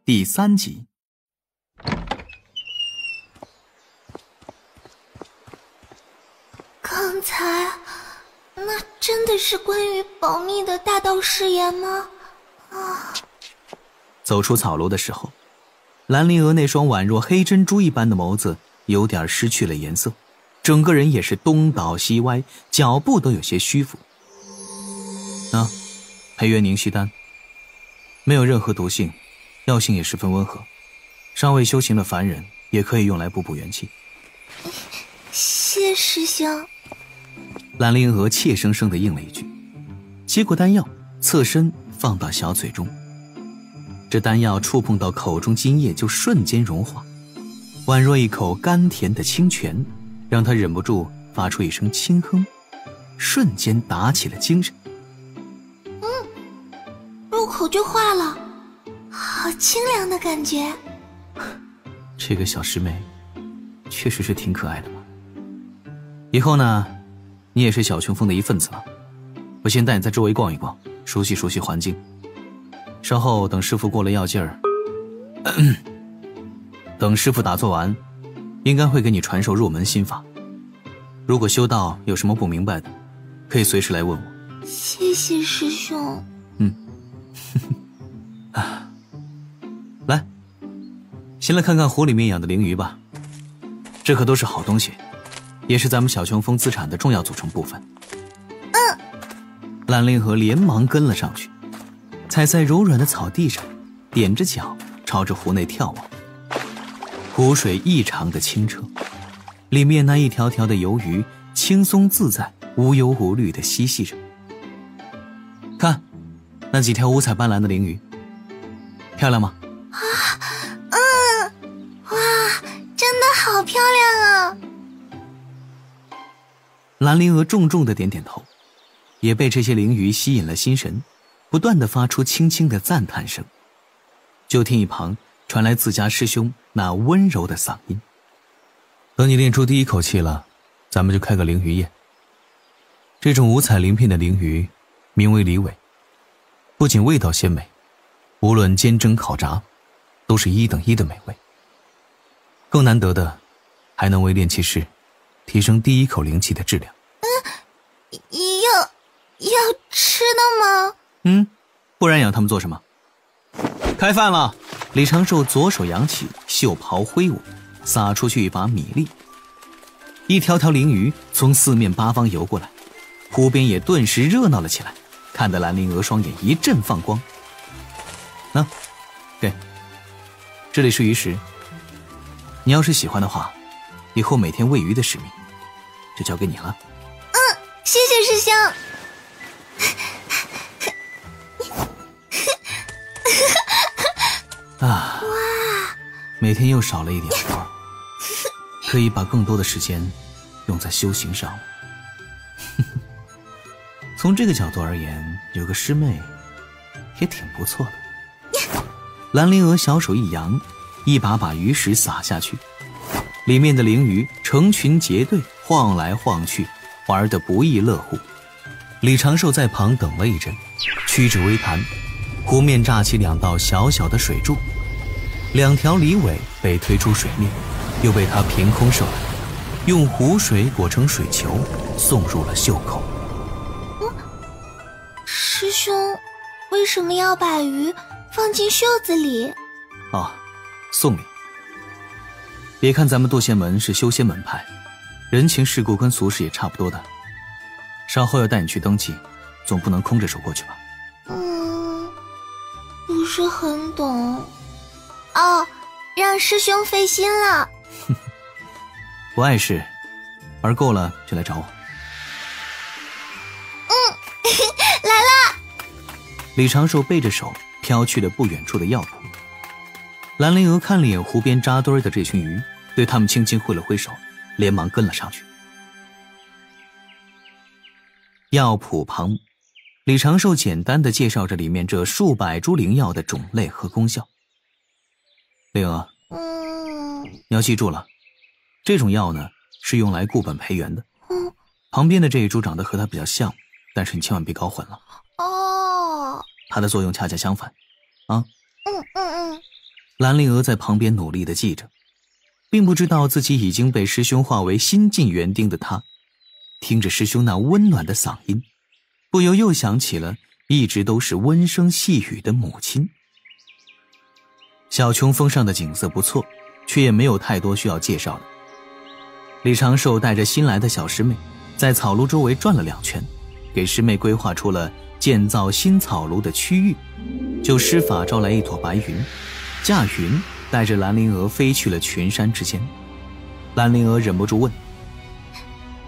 第3集。刚才那真的是关于保密的大道誓言吗？走出草庐的时候，兰陵娥那双宛若黑珍珠一般的眸子有点失去了颜色，整个人也是东倒西歪，脚步都有些虚浮。培元凝虚丹没有任何毒性，药性也十分温和，尚未修行的凡人也可以用来补元气。谢师兄。兰陵娥怯生生地应了一句，接过丹药，侧身放到小嘴中。这丹药触碰到口中津液就瞬间融化，宛若一口甘甜的清泉，让她忍不住发出一声轻哼，瞬间打起了精神。入口就化了，好清凉的感觉。这个小师妹确实是挺可爱的嘛。以后呢，你也是小琼峰的一份子了，我先带你在周围逛一逛，熟悉熟悉环境。稍后等师傅过了药劲儿，等师傅打坐完，应该会给你传授入门心法。如果修道有什么不明白的，可以随时来问我。谢谢师兄。来，先来看看湖里面养的鲮鱼吧，这可都是好东西，也是咱们小琼峰资产的重要组成部分。兰陵娥连忙跟了上去，踩在柔软的草地上，踮着脚朝着湖内眺望。湖水异常的清澈，里面那一条条的游鱼轻松自在，无忧无虑地嬉戏着。看那几条五彩斑斓的鲮鱼，漂亮吗？哇，真的好漂亮啊！兰陵娥重重地点点头，也被这些鲮鱼吸引了心神，不断地发出轻轻的赞叹声。就听一旁传来自家师兄那温柔的嗓音：等你练出第一口气了，咱们就开个鲮鱼宴。这种五彩鳞片的鲮鱼名为鲮尾，不仅味道鲜美，无论煎蒸烤炸都是1等1的美味。更难得的还能为炼气师提升第一口灵气的质量。要吃的吗？不然养他们做什么？开饭了！李长寿左手扬起，袖袍挥舞，撒出去一把米粒。一条条鲮鱼从四面八方游过来，湖边也顿时热闹了起来，看得兰陵娥双眼一阵放光。给，这里是鱼食，你要是喜欢的话，以后每天喂鱼的使命就交给你了。谢谢师兄。每天又少了一点活，可以把更多的时间用在修行上了。从这个角度而言，有个师妹也挺不错的。兰陵娥小手一扬，一把把鱼食撒下去，里面的鲮鱼成群结队晃来晃去，玩得不亦乐乎。李长寿在旁等了一阵，屈指微弹，湖面炸起2道小小的水柱，2条鲮尾被推出水面，又被他凭空射来，用湖水裹成水球，送入了袖口。师兄为什么要把鱼放进袖子里？送礼。别看咱们堕仙门是修仙门派，人情世故跟俗世也差不多的。稍后要带你去登记，总不能空着手过去吧？不是很懂。让师兄费心了。不碍事，玩够了就来找我。来啦！李长寿背着手飘去了不远处的药圃。兰陵娥看了眼湖边扎堆的这群鱼，对他们轻轻挥了挥手，连忙跟了上去。药圃旁，李长寿简单地介绍着里面这数百株灵药的种类和功效。灵娥，你要记住了，这种药呢是用来固本培元的。旁边的这一株长得和它比较像，但是你千万别搞混了。它的作用恰恰相反。兰陵娥在旁边努力地记着，并不知道自己已经被师兄化为新晋园丁的她，听着师兄那温暖的嗓音，不由又想起了一直都是温声细语的母亲。小琼峰上的景色不错，却也没有太多需要介绍的。李长寿带着新来的小师妹在草庐周围转了2圈，给师妹规划出了建造新草庐的区域，就施法招来一朵白云，驾云带着兰陵娥飞去了群山之间。兰陵娥忍不住问：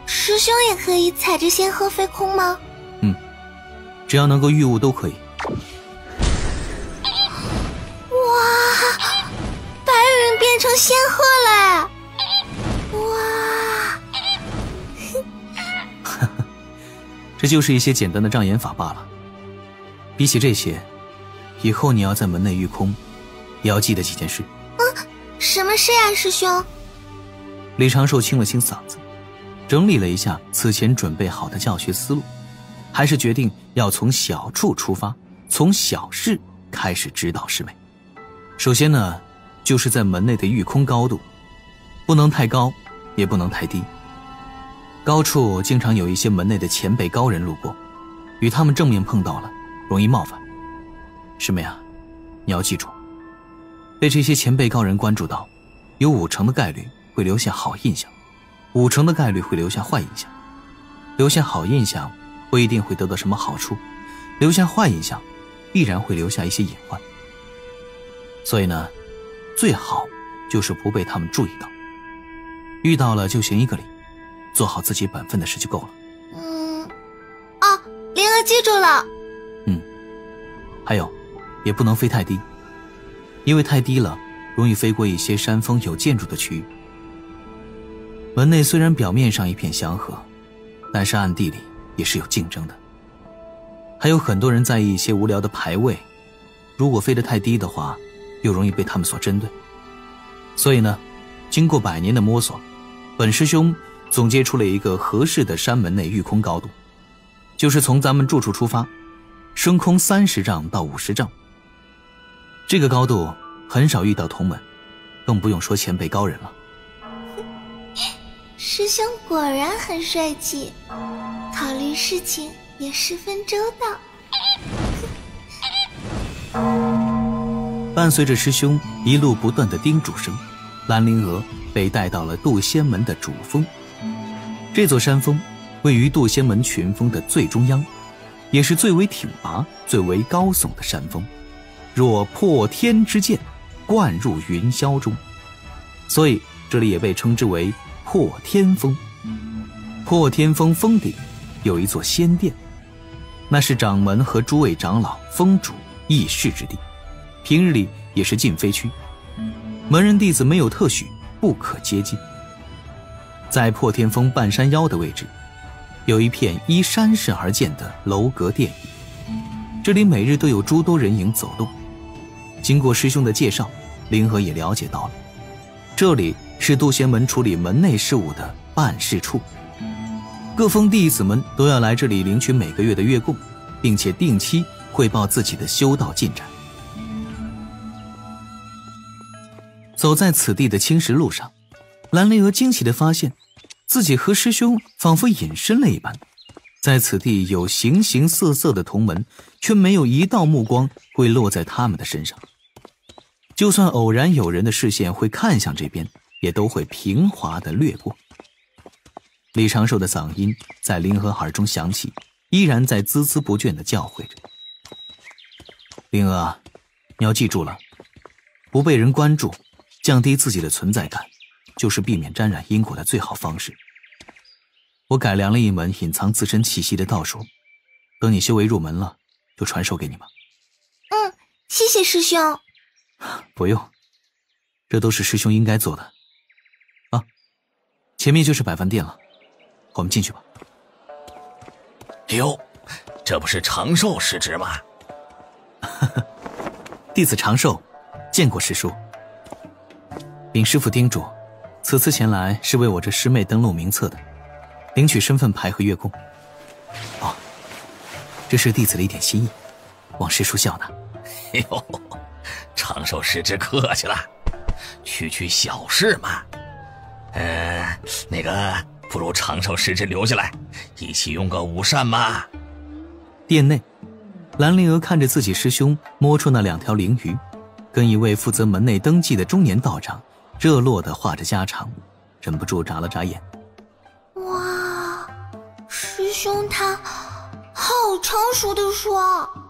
师兄也可以踩着仙鹤飞空吗？只要能够御物都可以。哇，白云变成仙鹤了！哇，这就是一些简单的障眼法罢了。比起这些，以后你要在门内御空，也要记得几件事。什么事呀，师兄？李长寿清了清嗓子，整理了一下此前准备好的教学思路，还是决定要从小处出发，从小事开始指导师妹。首先呢，就是在门内的御空高度，不能太高，也不能太低。高处经常有一些门内的前辈高人路过，与他们正面碰到了，容易冒犯。师妹啊，你要记住，被这些前辈高人关注到，有5成的概率会留下好印象，5成的概率会留下坏印象。留下好印象不一定会得到什么好处，留下坏印象必然会留下一些隐患。所以呢，最好就是不被他们注意到，遇到了就行一个礼，做好自己本分的事就够了。灵儿记住了。还有，也不能飞太低，因为太低了容易飞过一些山峰有建筑的区域。门内虽然表面上一片祥和，但是暗地里也是有竞争的，还有很多人在意一些无聊的排位，如果飞得太低的话，又容易被他们所针对。所以呢，经过100年的摸索，本师兄总结出了一个合适的山门内御空高度，就是从咱们住处出发，升空30丈到50丈。这个高度很少遇到同门，更不用说前辈高人了。师兄果然很帅气，考虑事情也十分周到。伴随着师兄一路不断的叮嘱声，兰陵娥被带到了渡仙门的主峰。这座山峰位于渡仙门群峰的最中央，也是最为挺拔、最为高耸的山峰，若破天之剑，贯入云霄中，所以这里也被称之为破天峰。破天峰峰顶有一座仙殿，那是掌门和诸位长老、峰主议事之地，平日里也是禁飞区，门人弟子没有特许不可接近。在破天峰半山腰的位置，有一片依山势而建的楼阁殿宇，这里每日都有诸多人影走动。经过师兄的介绍，灵娥也了解到了，这里是渡仙门处理门内事务的办事处，各峰弟子们都要来这里领取每个月的月供，并且定期汇报自己的修道进展。走在此地的青石路上，兰陵娥惊喜地发现自己和师兄仿佛隐身了一般，在此地有形形色色的同门，却没有一道目光会落在他们的身上。就算偶然有人的视线会看向这边，也都会平滑地掠过。李长寿的嗓音在灵娥耳中响起，依然在孜孜不倦地教诲着。灵娥啊，你要记住了，不被人关注，降低自己的存在感，就是避免沾染因果的最好方式。我改良了一门隐藏自身气息的道术，等你修为入门了，就传授给你吧。谢谢师兄。不用，这都是师兄应该做的。啊，前面就是百饭店了，我们进去吧。哟，这不是长寿师侄吗？弟子长寿，见过师叔。禀师父叮嘱，此次前来是为我这师妹登录名册的，领取身份牌和月供。哦，这是弟子的一点心意，望师叔笑纳。哟，长寿师侄客气了，区小事嘛。那个不如长寿师侄留下来，一起用个午膳嘛。店内，兰灵儿看着自己师兄摸出那2条灵鱼，跟一位负责门内登记的中年道长热络地话着家常，忍不住眨了眨眼。哇，师兄他好成熟的说。